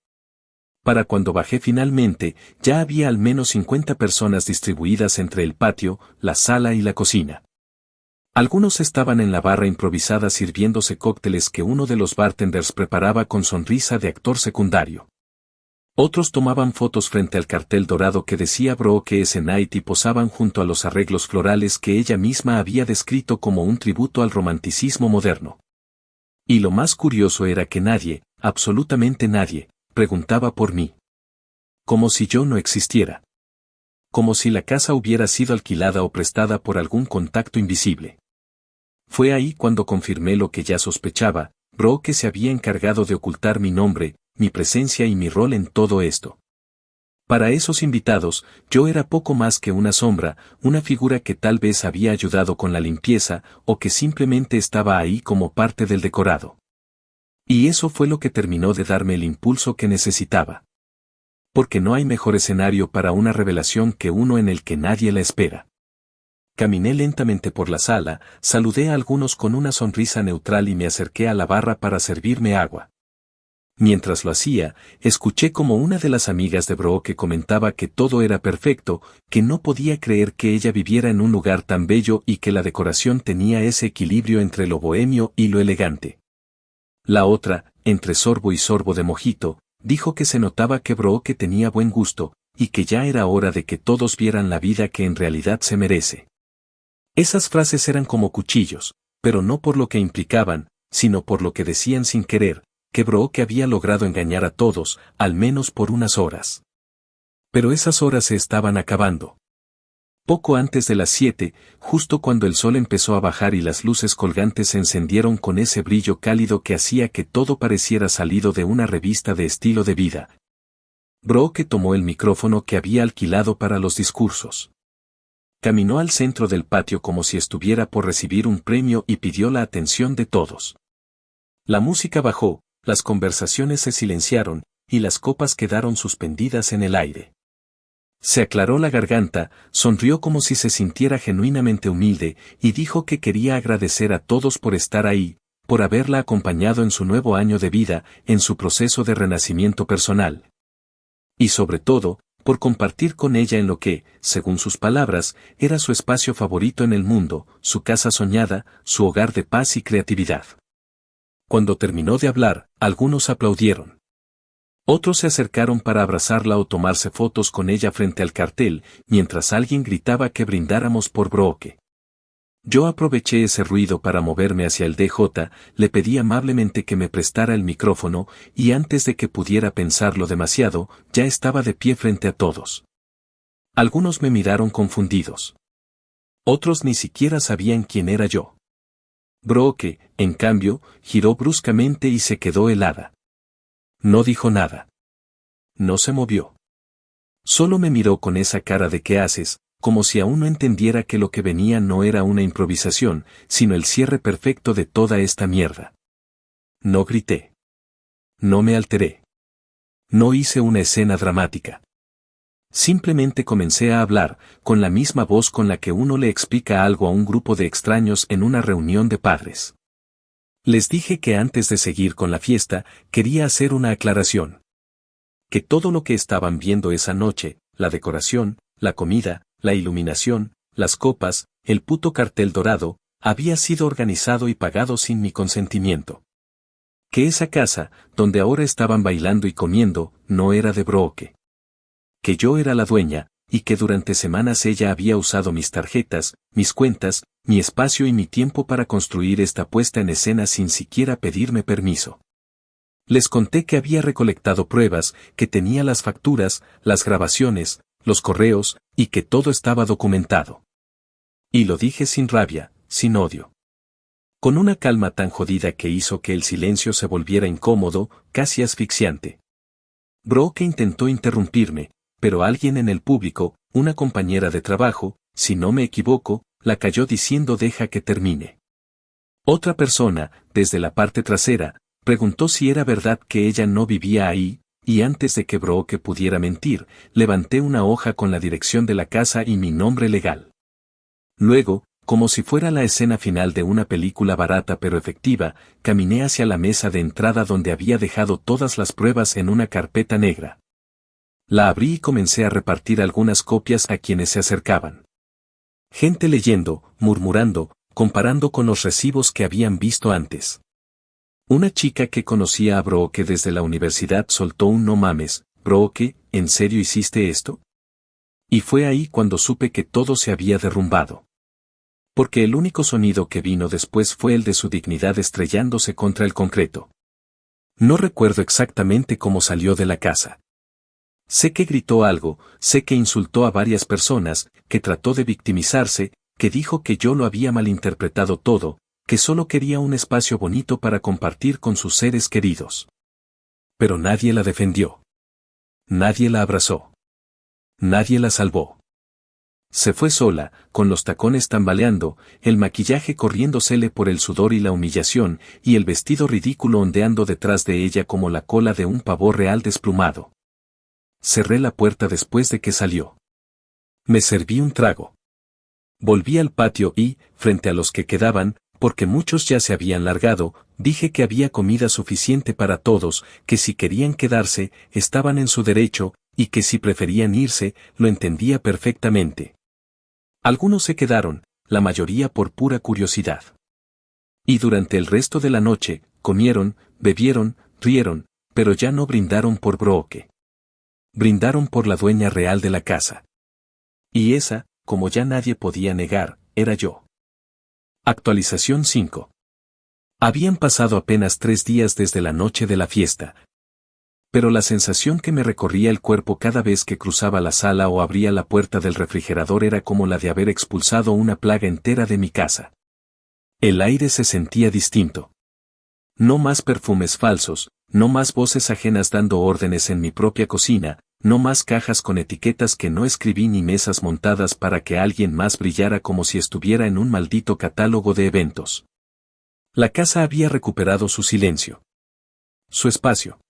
Para cuando bajé finalmente, ya había al menos 50 personas distribuidas entre el patio, la sala y la cocina. Algunos estaban en la barra improvisada sirviéndose cócteles que uno de los bartenders preparaba con sonrisa de actor secundario. Otros tomaban fotos frente al cartel dorado que decía Brooke S. Night y posaban junto a los arreglos florales que ella misma había descrito como un tributo al romanticismo moderno. Y lo más curioso era que nadie, absolutamente nadie, preguntaba por mí. Como si yo no existiera. Como si la casa hubiera sido alquilada o prestada por algún contacto invisible. Fue ahí cuando confirmé lo que ya sospechaba, Brooke se había encargado de ocultar mi nombre, mi presencia y mi rol en todo esto. Para esos invitados, yo era poco más que una sombra, una figura que tal vez había ayudado con la limpieza, o que simplemente estaba ahí como parte del decorado. Y eso fue lo que terminó de darme el impulso que necesitaba. Porque no hay mejor escenario para una revelación que uno en el que nadie la espera. Caminé lentamente por la sala, saludé a algunos con una sonrisa neutral y me acerqué a la barra para servirme agua. Mientras lo hacía, escuché como una de las amigas de Brooke comentaba que todo era perfecto, que no podía creer que ella viviera en un lugar tan bello y que la decoración tenía ese equilibrio entre lo bohemio y lo elegante. La otra, entre sorbo y sorbo de mojito, dijo que se notaba que Brooke tenía buen gusto, y que ya era hora de que todos vieran la vida que en realidad se merece. Esas frases eran como cuchillos, pero no por lo que implicaban, sino por lo que decían sin querer, que Brooke había logrado engañar a todos, al menos por unas horas. Pero esas horas se estaban acabando. Poco antes de las 7, justo cuando el sol empezó a bajar y las luces colgantes se encendieron con ese brillo cálido que hacía que todo pareciera salido de una revista de estilo de vida. Brooke tomó el micrófono que había alquilado para los discursos. Caminó al centro del patio como si estuviera por recibir un premio y pidió la atención de todos. La música bajó, las conversaciones se silenciaron, y las copas quedaron suspendidas en el aire. Se aclaró la garganta, sonrió como si se sintiera genuinamente humilde, y dijo que quería agradecer a todos por estar ahí, por haberla acompañado en su nuevo año de vida, en su proceso de renacimiento personal. Y sobre todo, por compartir con ella en lo que, según sus palabras, era su espacio favorito en el mundo, su casa soñada, su hogar de paz y creatividad. Cuando terminó de hablar, algunos aplaudieron. Otros se acercaron para abrazarla o tomarse fotos con ella frente al cartel, mientras alguien gritaba que brindáramos por Brooke. Yo aproveché ese ruido para moverme hacia el DJ, le pedí amablemente que me prestara el micrófono, y antes de que pudiera pensarlo demasiado, ya estaba de pie frente a todos. Algunos me miraron confundidos. Otros ni siquiera sabían quién era yo. Brooke, en cambio, giró bruscamente y se quedó helada. No dijo nada. No se movió. Solo me miró con esa cara de ¿qué haces?, como si aún no entendiera que lo que venía no era una improvisación, sino el cierre perfecto de toda esta mierda. No grité. No me alteré. No hice una escena dramática. Simplemente comencé a hablar, con la misma voz con la que uno le explica algo a un grupo de extraños en una reunión de padres. Les dije que antes de seguir con la fiesta, quería hacer una aclaración. Que todo lo que estaban viendo esa noche, la decoración, la comida, la iluminación, las copas, el puto cartel dorado, había sido organizado y pagado sin mi consentimiento. Que esa casa, donde ahora estaban bailando y comiendo, no era de Brooke. Que yo era la dueña, y que durante semanas ella había usado mis tarjetas, mis cuentas, mi espacio y mi tiempo para construir esta puesta en escena sin siquiera pedirme permiso. Les conté que había recolectado pruebas, que tenía las facturas, las grabaciones, los correos, y que todo estaba documentado. Y lo dije sin rabia, sin odio. Con una calma tan jodida que hizo que el silencio se volviera incómodo, casi asfixiante. Brooke intentó interrumpirme, pero alguien en el público, una compañera de trabajo, si no me equivoco, la calló diciendo deja que termine. Otra persona, desde la parte trasera, preguntó si era verdad que ella no vivía ahí, y antes de que Brooke pudiera mentir, levanté una hoja con la dirección de la casa y mi nombre legal. Luego, como si fuera la escena final de una película barata pero efectiva, caminé hacia la mesa de entrada donde había dejado todas las pruebas en una carpeta negra. La abrí y comencé a repartir algunas copias a quienes se acercaban. Gente leyendo, murmurando, comparando con los recibos que habían visto antes. Una chica que conocía a Brooke desde la universidad soltó un no mames, Brooke, ¿en serio hiciste esto? Y fue ahí cuando supe que todo se había derrumbado. Porque el único sonido que vino después fue el de su dignidad estrellándose contra el concreto. No recuerdo exactamente cómo salió de la casa. Sé que gritó algo, sé que insultó a varias personas, que trató de victimizarse, que dijo que yo lo había malinterpretado todo, que solo quería un espacio bonito para compartir con sus seres queridos. Pero nadie la defendió. Nadie la abrazó. Nadie la salvó. Se fue sola, con los tacones tambaleando, el maquillaje corriéndosele por el sudor y la humillación, y el vestido ridículo ondeando detrás de ella como la cola de un pavo real desplumado. Cerré la puerta después de que salió. Me serví un trago. Volví al patio y, frente a los que quedaban, porque muchos ya se habían largado, dije que había comida suficiente para todos, que si querían quedarse, estaban en su derecho, y que si preferían irse, lo entendía perfectamente. Algunos se quedaron, la mayoría por pura curiosidad. Y durante el resto de la noche, comieron, bebieron, rieron, pero ya no brindaron por Brooke. Brindaron por la dueña real de la casa. Y esa, como ya nadie podía negar, era yo. Actualización 5. Habían pasado apenas 3 días desde la noche de la fiesta. Pero la sensación que me recorría el cuerpo cada vez que cruzaba la sala o abría la puerta del refrigerador era como la de haber expulsado una plaga entera de mi casa. El aire se sentía distinto. No más perfumes falsos, no más voces ajenas dando órdenes en mi propia cocina, no más cajas con etiquetas que no escribí ni mesas montadas para que alguien más brillara como si estuviera en un maldito catálogo de eventos. La casa había recuperado su silencio. Su espacio.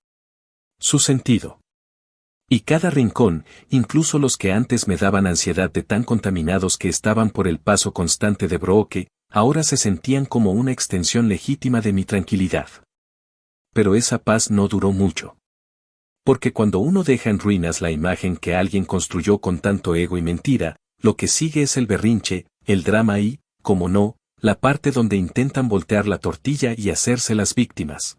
Su sentido. Y cada rincón, incluso los que antes me daban ansiedad de tan contaminados que estaban por el paso constante de Brooke, ahora se sentían como una extensión legítima de mi tranquilidad. Pero esa paz no duró mucho. Porque cuando uno deja en ruinas la imagen que alguien construyó con tanto ego y mentira, lo que sigue es el berrinche, el drama y, como no, la parte donde intentan voltear la tortilla y hacerse las víctimas.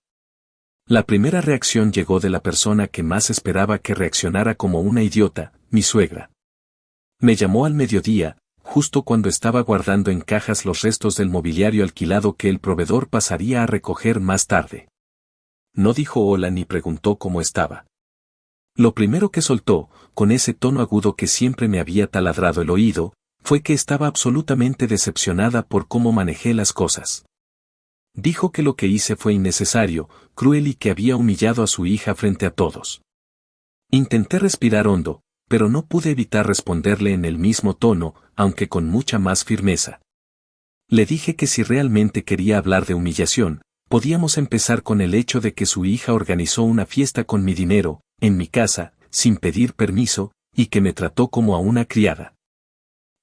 La primera reacción llegó de la persona que más esperaba que reaccionara como una idiota, mi suegra. Me llamó al mediodía, justo cuando estaba guardando en cajas los restos del mobiliario alquilado que el proveedor pasaría a recoger más tarde. No dijo hola ni preguntó cómo estaba. Lo primero que soltó, con ese tono agudo que siempre me había taladrado el oído, fue que estaba absolutamente decepcionada por cómo manejé las cosas. Dijo que lo que hice fue innecesario, cruel y que había humillado a su hija frente a todos. Intenté respirar hondo, pero no pude evitar responderle en el mismo tono, aunque con mucha más firmeza. Le dije que si realmente quería hablar de humillación, podíamos empezar con el hecho de que su hija organizó una fiesta con mi dinero, en mi casa, sin pedir permiso, y que me trató como a una criada.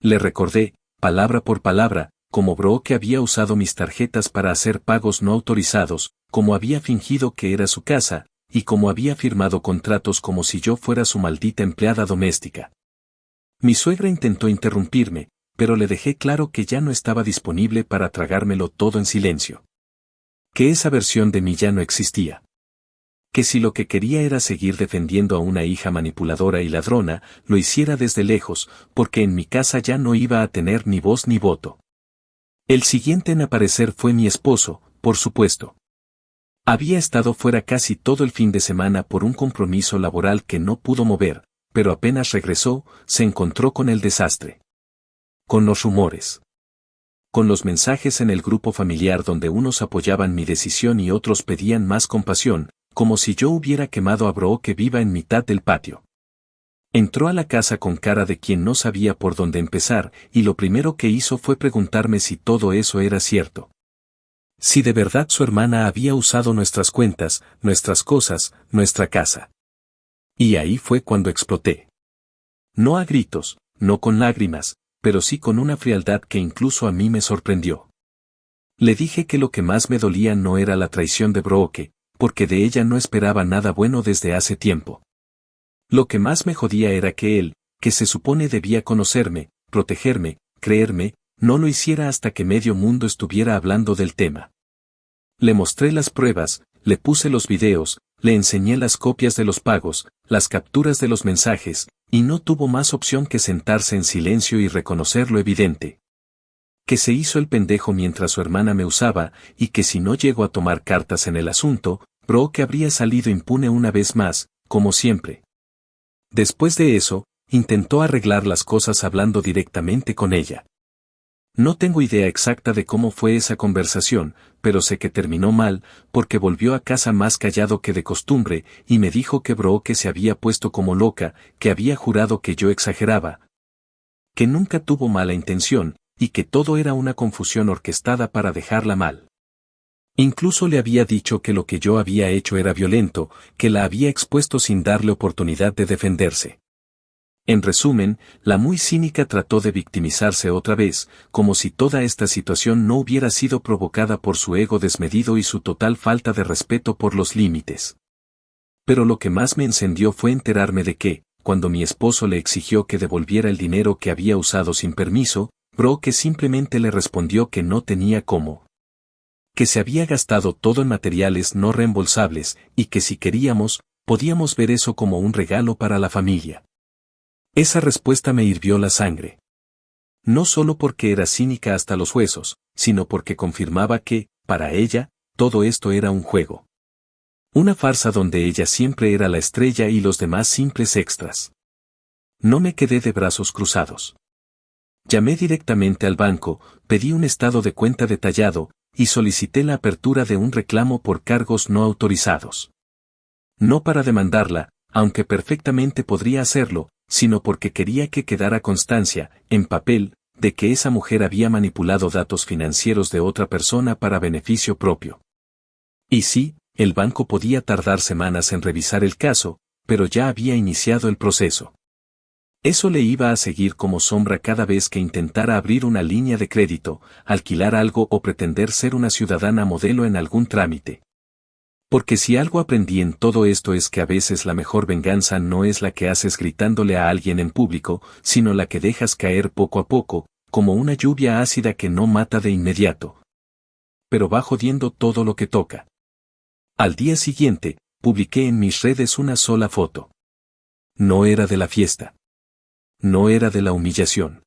Le recordé, palabra por palabra, cómo Brooke había usado mis tarjetas para hacer pagos no autorizados, cómo había fingido que era su casa, y cómo había firmado contratos como si yo fuera su maldita empleada doméstica. Mi suegra intentó interrumpirme, pero le dejé claro que ya no estaba disponible para tragármelo todo en silencio. Que esa versión de mí ya no existía. Que si lo que quería era seguir defendiendo a una hija manipuladora y ladrona, lo hiciera desde lejos, porque en mi casa ya no iba a tener ni voz ni voto. El siguiente en aparecer fue mi esposo, por supuesto. Había estado fuera casi todo el fin de semana por un compromiso laboral que no pudo mover, pero apenas regresó, se encontró con el desastre. Con los rumores. Con los mensajes en el grupo familiar donde unos apoyaban mi decisión y otros pedían más compasión, como si yo hubiera quemado a Brooke viva en mitad del patio. Entró a la casa con cara de quien no sabía por dónde empezar, y lo primero que hizo fue preguntarme si todo eso era cierto. Si de verdad su hermana había usado nuestras cuentas, nuestras cosas, nuestra casa. Y ahí fue cuando exploté. No a gritos, no con lágrimas, pero sí con una frialdad que incluso a mí me sorprendió. Le dije que lo que más me dolía no era la traición de Brooke, porque de ella no esperaba nada bueno desde hace tiempo. Lo que más me jodía era que él, que se supone debía conocerme, protegerme, creerme, no lo hiciera hasta que medio mundo estuviera hablando del tema. Le mostré las pruebas, le puse los videos, le enseñé las copias de los pagos, las capturas de los mensajes, y no tuvo más opción que sentarse en silencio y reconocer lo evidente. Que se hizo el pendejo mientras su hermana me usaba, y que si no llego a tomar cartas en el asunto, Brooke habría salido impune una vez más, como siempre. Después de eso, intentó arreglar las cosas hablando directamente con ella. No tengo idea exacta de cómo fue esa conversación, pero sé que terminó mal, porque volvió a casa más callado que de costumbre, y me dijo que Brooke se había puesto como loca, que había jurado que yo exageraba, que nunca tuvo mala intención, y que todo era una confusión orquestada para dejarla mal. Incluso le había dicho que lo que yo había hecho era violento, que la había expuesto sin darle oportunidad de defenderse. En resumen, la muy cínica trató de victimizarse otra vez, como si toda esta situación no hubiera sido provocada por su ego desmedido y su total falta de respeto por los límites. Pero lo que más me encendió fue enterarme de que, cuando mi esposo le exigió que devolviera el dinero que había usado sin permiso, Brooke simplemente le respondió que no tenía cómo. Que se había gastado todo en materiales no reembolsables, y que si queríamos, podíamos ver eso como un regalo para la familia. Esa respuesta me hirvió la sangre. No solo porque era cínica hasta los huesos, sino porque confirmaba que, para ella, todo esto era un juego. Una farsa donde ella siempre era la estrella y los demás simples extras. No me quedé de brazos cruzados. Llamé directamente al banco, pedí un estado de cuenta detallado, y solicité la apertura de un reclamo por cargos no autorizados. No para demandarla, aunque perfectamente podría hacerlo, sino porque quería que quedara constancia, en papel, de que esa mujer había manipulado datos financieros de otra persona para beneficio propio. Y sí, el banco podía tardar semanas en revisar el caso, pero ya había iniciado el proceso. Eso le iba a seguir como sombra cada vez que intentara abrir una línea de crédito, alquilar algo o pretender ser una ciudadana modelo en algún trámite. Porque si algo aprendí en todo esto es que a veces la mejor venganza no es la que haces gritándole a alguien en público, sino la que dejas caer poco a poco, como una lluvia ácida que no mata de inmediato. Pero va jodiendo todo lo que toca. Al día siguiente, publiqué en mis redes una sola foto. No era de la fiesta. No era de la humillación.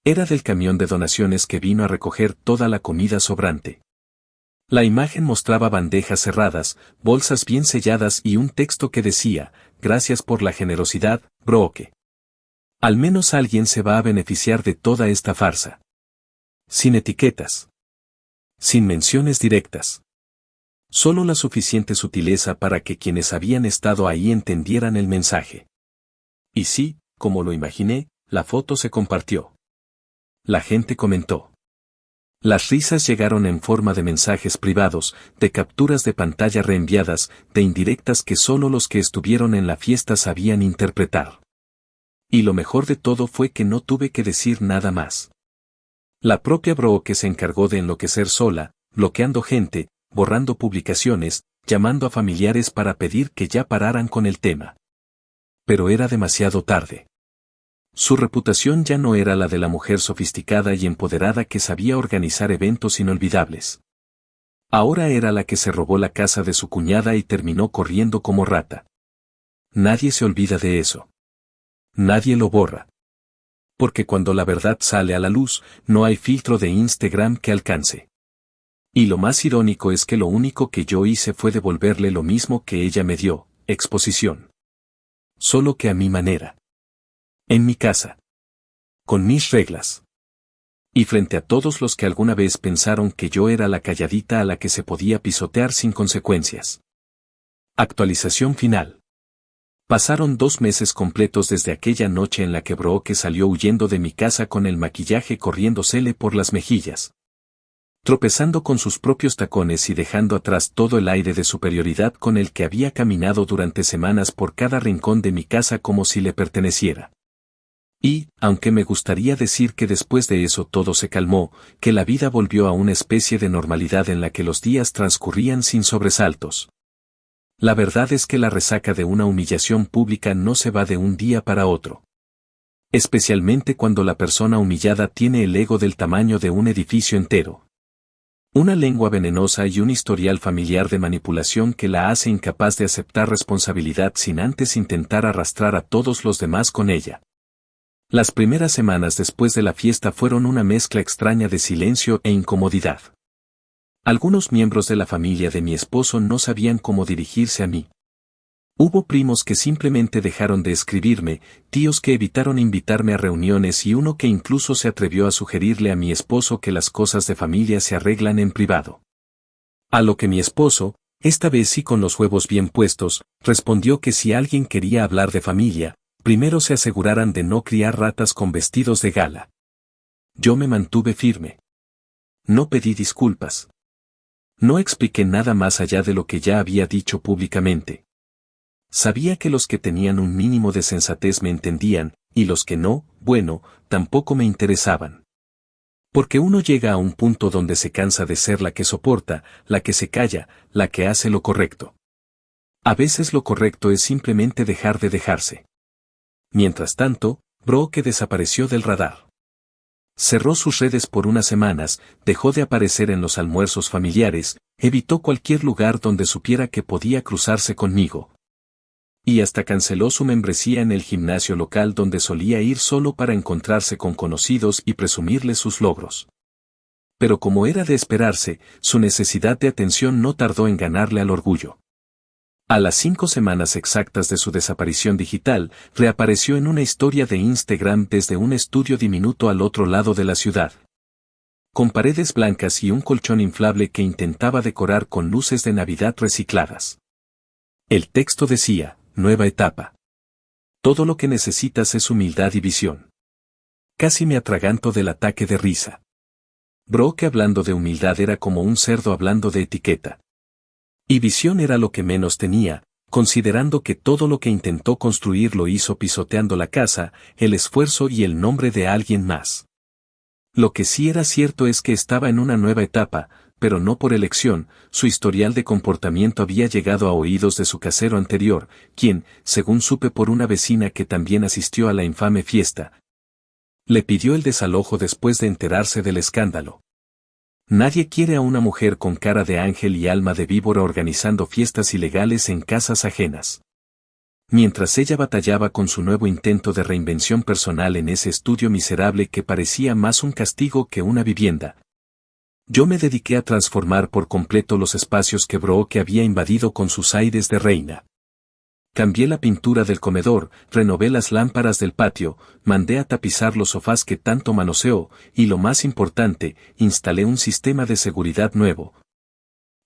Era del camión de donaciones que vino a recoger toda la comida sobrante. La imagen mostraba bandejas cerradas, bolsas bien selladas y un texto que decía, gracias por la generosidad, Brooke. Al menos alguien se va a beneficiar de toda esta farsa. Sin etiquetas. Sin menciones directas. Solo la suficiente sutileza para que quienes habían estado ahí entendieran el mensaje. Y sí, como lo imaginé, la foto se compartió. La gente comentó. Las risas llegaron en forma de mensajes privados, de capturas de pantalla reenviadas, de indirectas que solo los que estuvieron en la fiesta sabían interpretar. Y lo mejor de todo fue que no tuve que decir nada más. La propia Brooke se encargó de enloquecer sola, bloqueando gente, borrando publicaciones, llamando a familiares para pedir que ya pararan con el tema. Pero era demasiado tarde. Su reputación ya no era la de la mujer sofisticada y empoderada que sabía organizar eventos inolvidables. Ahora era la que se robó la casa de su cuñada y terminó corriendo como rata. Nadie se olvida de eso. Nadie lo borra. Porque cuando la verdad sale a la luz, no hay filtro de Instagram que alcance. Y lo más irónico es que lo único que yo hice fue devolverle lo mismo que ella me dio, exposición. Solo que a mi manera. En mi casa. Con mis reglas. Y frente a todos los que alguna vez pensaron que yo era la calladita a la que se podía pisotear sin consecuencias. Actualización final. Pasaron 2 meses completos desde aquella noche en la que Brooke salió huyendo de mi casa con el maquillaje corriéndosele por las mejillas. Tropezando con sus propios tacones y dejando atrás todo el aire de superioridad con el que había caminado durante semanas por cada rincón de mi casa como si le perteneciera. Y, aunque me gustaría decir que después de eso todo se calmó, que la vida volvió a una especie de normalidad en la que los días transcurrían sin sobresaltos. La verdad es que la resaca de una humillación pública no se va de un día para otro. Especialmente cuando la persona humillada tiene el ego del tamaño de un edificio entero. Una lengua venenosa y un historial familiar de manipulación que la hace incapaz de aceptar responsabilidad sin antes intentar arrastrar a todos los demás con ella. Las primeras semanas después de la fiesta fueron una mezcla extraña de silencio e incomodidad. Algunos miembros de la familia de mi esposo no sabían cómo dirigirse a mí. Hubo primos que simplemente dejaron de escribirme, tíos que evitaron invitarme a reuniones y uno que incluso se atrevió a sugerirle a mi esposo que las cosas de familia se arreglan en privado. A lo que mi esposo, esta vez sí con los huevos bien puestos, respondió que si alguien quería hablar de familia, primero se aseguraran de no criar ratas con vestidos de gala. Yo me mantuve firme. No pedí disculpas. No expliqué nada más allá de lo que ya había dicho públicamente. Sabía que los que tenían un mínimo de sensatez me entendían, y los que no, bueno, tampoco me interesaban. Porque uno llega a un punto donde se cansa de ser la que soporta, la que se calla, la que hace lo correcto. A veces lo correcto es simplemente dejar de dejarse. Mientras tanto, Brooke desapareció del radar. Cerró sus redes por unas semanas, dejó de aparecer en los almuerzos familiares, evitó cualquier lugar donde supiera que podía cruzarse conmigo. Y hasta canceló su membresía en el gimnasio local donde solía ir solo para encontrarse con conocidos y presumirles sus logros. Pero como era de esperarse, su necesidad de atención no tardó en ganarle al orgullo. A las 5 semanas exactas de su desaparición digital, reapareció en una historia de Instagram desde un estudio diminuto al otro lado de la ciudad. Con paredes blancas y un colchón inflable que intentaba decorar con luces de Navidad recicladas. El texto decía, nueva etapa. Todo lo que necesitas es humildad y visión. Casi me atraganto del ataque de risa. Brooke hablando de humildad era como un cerdo hablando de etiqueta. Y visión era lo que menos tenía, considerando que todo lo que intentó construir lo hizo pisoteando la casa, el esfuerzo y el nombre de alguien más. Lo que sí era cierto es que estaba en una nueva etapa, pero no por elección, su historial de comportamiento había llegado a oídos de su casero anterior, quien, según supe por una vecina que también asistió a la infame fiesta, le pidió el desalojo después de enterarse del escándalo. Nadie quiere a una mujer con cara de ángel y alma de víbora organizando fiestas ilegales en casas ajenas. Mientras ella batallaba con su nuevo intento de reinvención personal en ese estudio miserable que parecía más un castigo que una vivienda, yo me dediqué a transformar por completo los espacios que Brooke había invadido con sus aires de reina. Cambié la pintura del comedor, renové las lámparas del patio, mandé a tapizar los sofás que tanto manoseó, y lo más importante, instalé un sistema de seguridad nuevo,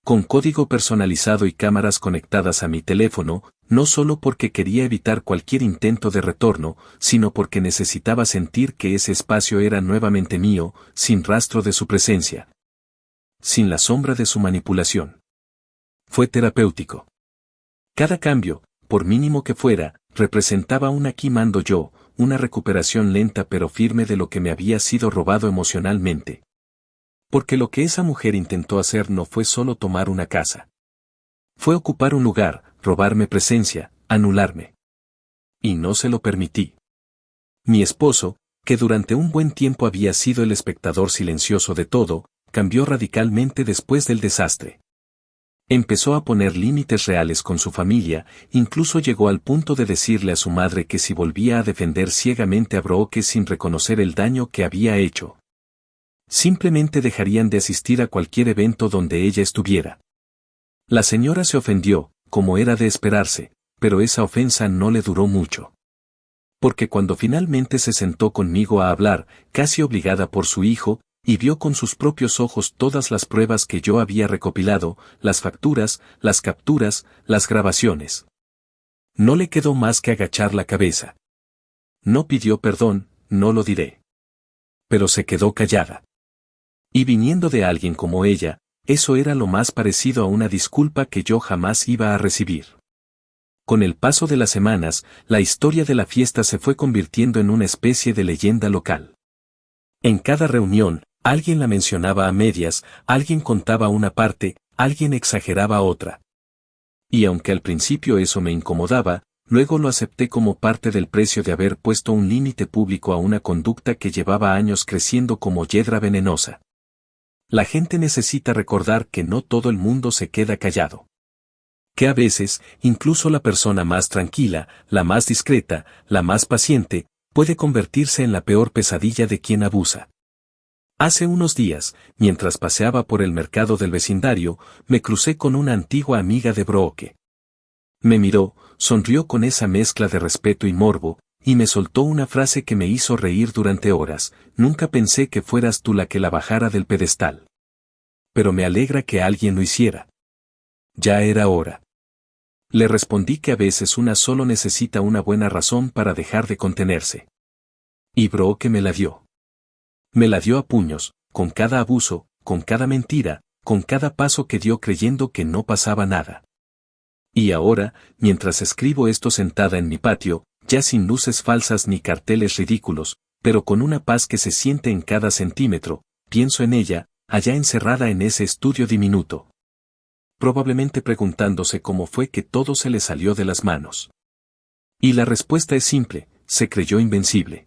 con código personalizado y cámaras conectadas a mi teléfono, no solo porque quería evitar cualquier intento de retorno, sino porque necesitaba sentir que ese espacio era nuevamente mío, sin rastro de su presencia, sin la sombra de su manipulación. Fue terapéutico. Cada cambio, por mínimo que fuera, representaba un aquí mando yo, una recuperación lenta pero firme de lo que me había sido robado emocionalmente. Porque lo que esa mujer intentó hacer no fue solo tomar una casa. Fue ocupar un lugar, robarme presencia, anularme. Y no se lo permití. Mi esposo, que durante un buen tiempo había sido el espectador silencioso de todo, cambió radicalmente después del desastre. Empezó a poner límites reales con su familia, incluso llegó al punto de decirle a su madre que si volvía a defender ciegamente a Brooke sin reconocer el daño que había hecho, simplemente dejarían de asistir a cualquier evento donde ella estuviera. La señora se ofendió, como era de esperarse, pero esa ofensa no le duró mucho. Porque cuando finalmente se sentó conmigo a hablar, casi obligada por su hijo, y vio con sus propios ojos todas las pruebas que yo había recopilado, las facturas, las capturas, las grabaciones, no le quedó más que agachar la cabeza. No pidió perdón, no lo diré. Pero se quedó callada. Y viniendo de alguien como ella, eso era lo más parecido a una disculpa que yo jamás iba a recibir. Con el paso de las semanas, la historia de la fiesta se fue convirtiendo en una especie de leyenda local. En cada reunión, alguien la mencionaba a medias, alguien contaba una parte, alguien exageraba otra. Y aunque al principio eso me incomodaba, luego lo acepté como parte del precio de haber puesto un límite público a una conducta que llevaba años creciendo como hiedra venenosa. La gente necesita recordar que no todo el mundo se queda callado. Que a veces, incluso la persona más tranquila, la más discreta, la más paciente, puede convertirse en la peor pesadilla de quien abusa. Hace unos días, mientras paseaba por el mercado del vecindario, me crucé con una antigua amiga de Brooke. Me miró, sonrió con esa mezcla de respeto y morbo, y me soltó una frase que me hizo reír durante horas: nunca pensé que fueras tú la que la bajara del pedestal. Pero me alegra que alguien lo hiciera. Ya era hora. Le respondí que a veces una solo necesita una buena razón para dejar de contenerse. Y Brooke me la dio. Me la dio a puños, con cada abuso, con cada mentira, con cada paso que dio creyendo que no pasaba nada. Y ahora, mientras escribo esto sentada en mi patio, ya sin luces falsas ni carteles ridículos, pero con una paz que se siente en cada centímetro, pienso en ella, allá encerrada en ese estudio diminuto. Probablemente preguntándose cómo fue que todo se le salió de las manos. Y la respuesta es simple: se creyó invencible.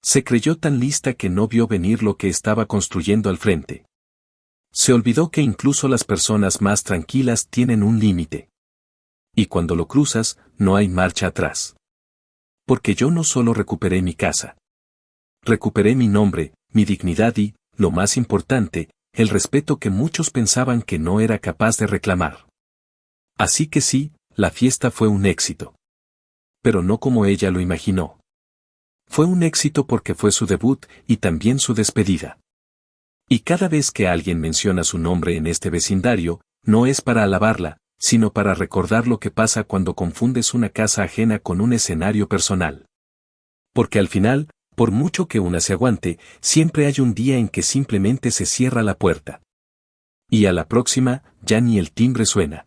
Se creyó tan lista que no vio venir lo que estaba construyendo al frente. Se olvidó que incluso las personas más tranquilas tienen un límite. Y cuando lo cruzas, no hay marcha atrás. Porque yo no solo recuperé mi casa. Recuperé mi nombre, mi dignidad y, lo más importante, el respeto que muchos pensaban que no era capaz de reclamar. Así que sí, la fiesta fue un éxito. Pero no como ella lo imaginó. Fue un éxito porque fue su debut y también su despedida. Y cada vez que alguien menciona su nombre en este vecindario, no es para alabarla, sino para recordar lo que pasa cuando confundes una casa ajena con un escenario personal. Porque al final, por mucho que una se aguante, siempre hay un día en que simplemente se cierra la puerta. Y a la próxima, ya ni el timbre suena.